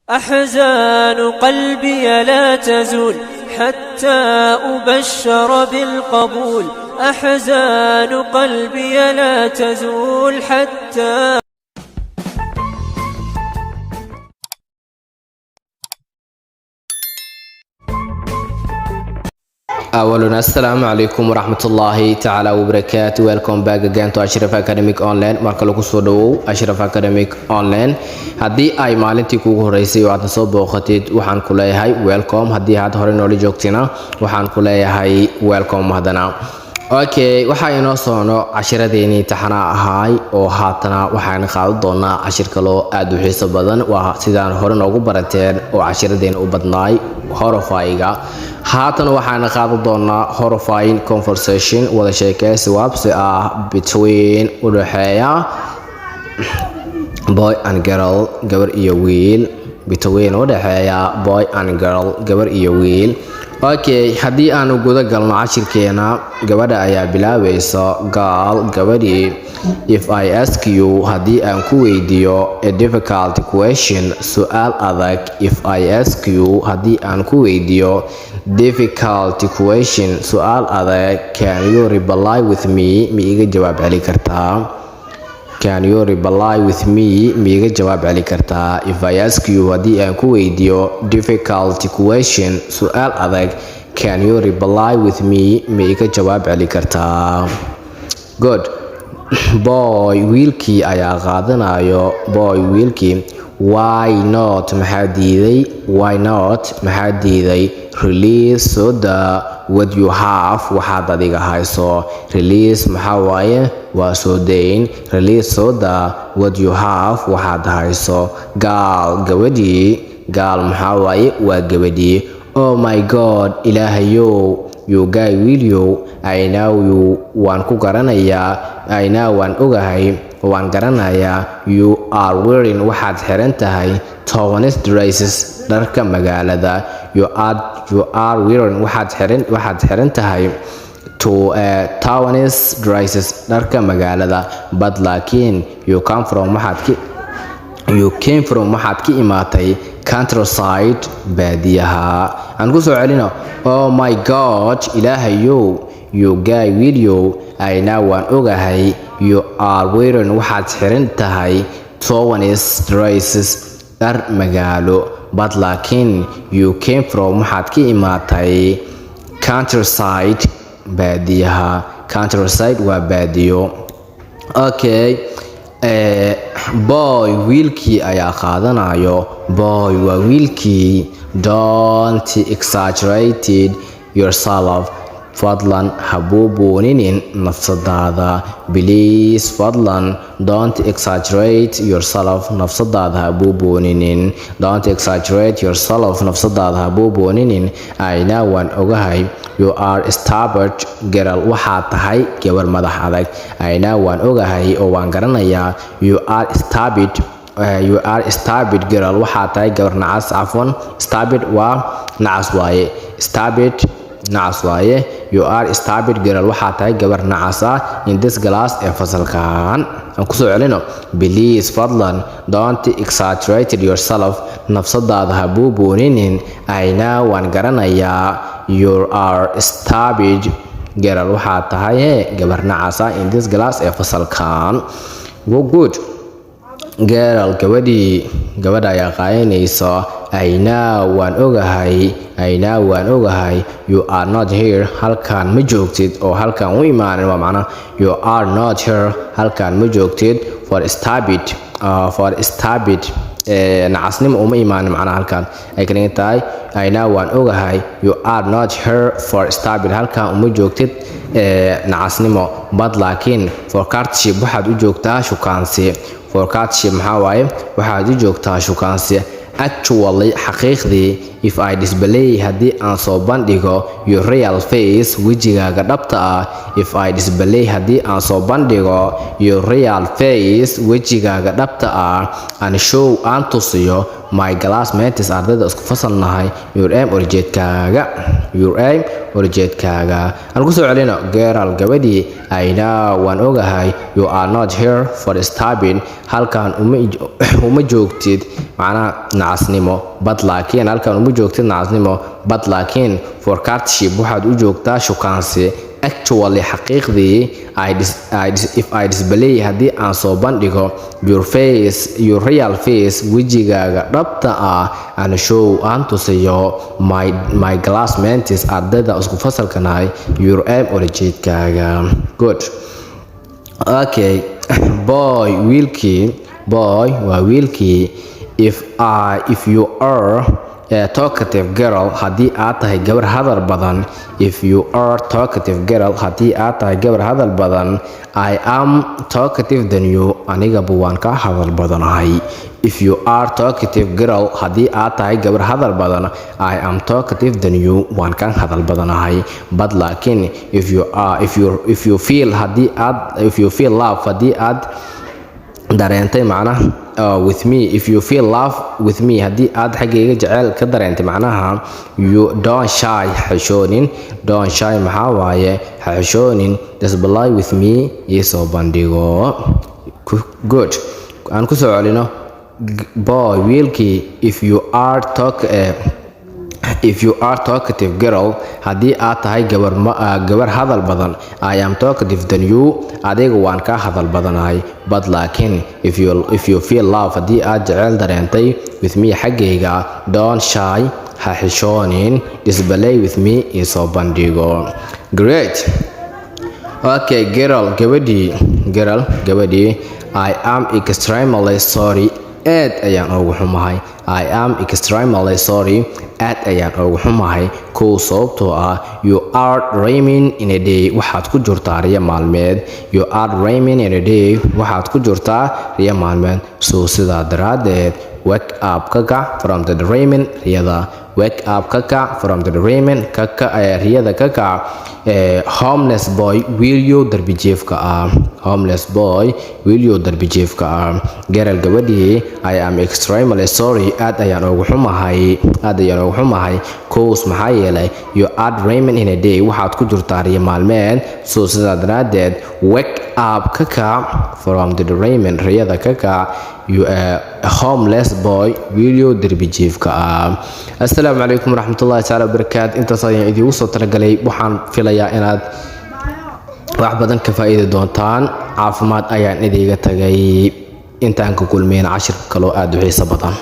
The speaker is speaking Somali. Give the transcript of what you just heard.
أحزان قلبي لا تزول حتى أبشر بالقبول. أحزان قلبي لا تزول حتى أولاً السلام عليكم ورحمة الله تعالى وبركاته. Welcome back again to Ashraf Academic Online. marka lagu soo dhawow Ashraf Academic Online. haddii ay maalintii kugu horeysay oo aad soo booqatid waxaan ku leeyahay welcome. haddii aad hore noola joogtina waxaan ku leeyahay welcome hadana. okay, waxaa inoo socno cashiradeennii taxanaa ahaay oo haatana waxaan qaadan doonaa cashir kaloo aad u xiiso badan. waa sidaan hore noogu barateen oo cashiradeenna u badnaay horrifying-ga. haatan waxaan qaadan doonaa horrifying conversation, wada sheekaysi waabsi ah between u dhaxeeya boy and girl, gabar iyo wiil. between u dhaxeeya boy and girl, gabar iyo wiil. okay, haddii aanu guda galno cashirkeena, gabadha ayaa bilaabaysa girl, gabadhii. if I ask you, haddii aan ku weydiiyo a difficult question, su'aal adag. if I ask you, haddii aan ku weydiiyo difficult question, su'aal adag, can you reply with me, ma iga jawaab celi kartaa? can you reply with me, ma iga jawaab celi kartaa? if I ask you, haddii aan ku weydiiyo difficult question, su'aal adag, can you reply with me, ma iga jawaab celi kartaa? good. boy, wiilkii ayaa qaadanayo. boy, wiilkii. why not, maxaa diiday? why not, maxaa diiday? release, soo daa what you have, waxaad adiga hayso. release maxaa waaye? waa soo dayn. release, soo daa what you have, waxaad hayso. girl, gabadhii. girl maxaa waaye? waa gabadhii. oh my god, ilaahayow. you guy, wiilyow. I know you, waan ku garanayaa. I know, waan ogahay, waan garanayaa. you are wearing, waxaad xiran tahay tourist dresses, dharka magaalada. you are wearing, waxaad xiran tahay tourist dresses, dharka magaalada. but laakiin you came from, waxaad ka imaatay countryside, baadiyaha. aan ku soo celino. oh my god, ilaahayow. you guy, wiilyow. I know, waan ogahay. you are wearing, waxaad xiran tahay tourist dresses, dhar magaalo. but laakiin you came from, waxaad ka imaatay countryside, baadiyaha. countryside waa baadiyo. okay, boy, wiilkii ayaa qaadanayo. boy waa wiilkii. don't exaggerate yourself, fadlan ha buubuuninin nafsadaada. please, fadlan. don't exaggerate yourself, nafsadaada ha buubuuninin. don't exaggerate yourself, nafsadaada ha buubuuninin. I know, waan ogahay. you are stubborn girl, waxaad tahay gabar madax adag. I know, waan ogahay oo waan garanayaa. you are stubborn girl, waxaad tahay gabar nacas. cafwan, stubborn waa nacas waaye. stubborn nacas waaye. you are stubborn girl, waxaad tahay gabar nacas ah in this class, ee fasalkan. aan ku soo celino. please, fadlan. don't exaggerate yourself, nafsadaada ha buubuuninin. I know, waan garanayaa. you are stubborn girl, waxaad tahay gabar nacas ah in this class, ee fasalkan. good. girl, gabadha ayaa qaadanaysa. I know, waan ogahay. I know, waan ogahay. you are not here, halkaan ma joogtid. oo halkaan u imaanin waa macna you are not here, halkaan ma joogtid. for stupid, nacasnimo uma imaanin macnaha halkaan ay ka dhigan tahay. I know, waan ogahay. you are not here for stupid, halkaan uma joogtid nacasnimo. but laakiin for courtship, waxaad u joogtaa shukaansi. for courtship maxaa waaye? waxaad u joogtaa shukaansi. actually, xaqiiqdii. if I display, haddii aan soo bandhigo your real face, wejigaaga dhabta ah. if I display, haddii aan soo bandhigo your real face, wejigaaga dhabta ah. and show, aan tusiyo my classmates ardayda isku fasalnahay your aim ujeedkaaga aan ku soo celino girl gabadhii I know waan ogahay you are not here for disturbing halkan uma joogtid macnaha nacasnimo but laakiin halkan uma joogtid nacasnimo but laakiin for courtship waxaad u joogtaa shukaansi actually xaqiiqdii if I display haddii aan soo bandhigo your real face wejigaaga dhabta ah aan show aan tusayo my classmates ardayda isku fasalkanahay your aim ujeedkaaga good okay boy waa wiilkii if you are a talkative girl haddii aad tahay gabar hadal badan if you are talkative girl haddii aad tahay gabar hadal badan I am talkative than you aniga buwaan ka hadal badanahay if you are talkative girl haddii aad tahay gabar hadal badan I am talkative than you waan ka hadal badanahay but laakiin if you feel love haddii aad dareentay macnaha with me if you feel love with me haddii aad xaggayga jecel ka dareentay macnaha you don't shy xishoonin don't shy maxaa waaye xishoonin display with me isoo bandhigo good aan ku soo celino boy wiilkii if you are talkative girl haddii aad tahay gabar hadal badan I am talkative than you adiga waan ka hadal badanahay but laakiin if you feel love haddii aad jecel dareentay with me xaggayga don't shy ha xishoonin display with me isoo bandhigo great okay girl gabadhii I am extremely sorry aad ayaan ugu xumahay I am extremely sorry aad ayaan ugu xumahay kow sababtoo ah you are dreaming in a day waxaad ku jirtaa riyo maalmeed you are dreaming in a day waxaad ku jirtaa riyo maalmeed soo sidaa daraadeed wake up ka kac from the dreaming riyada wake up ka kac from the dreaming riyada ka kac homeless boy wiilyo darbijiifka ah homeless boy wiilyo darbijiifka ah garal gabadhii I am extremely sorry aad ayaan ugu xumahay kows maxaa yeelay you are dreaming in a day waxaad ku jirtaa riyo maalmeed soo sidaa daraadeed wake up ka kac from the dreaming riyada ka kac you are a homeless boy wiilyo darbijiifka ah assalaamu calaykum waraxmatullaahi tacaala wabarakaatu intaas ayaan idiinku soo talagalay waxaan filayaa inaad wax badan ka faa'iidi doontaan caafimaad ayaan idiga tagay intaan ka kulmeen cashir kaloo aad u xiiso badan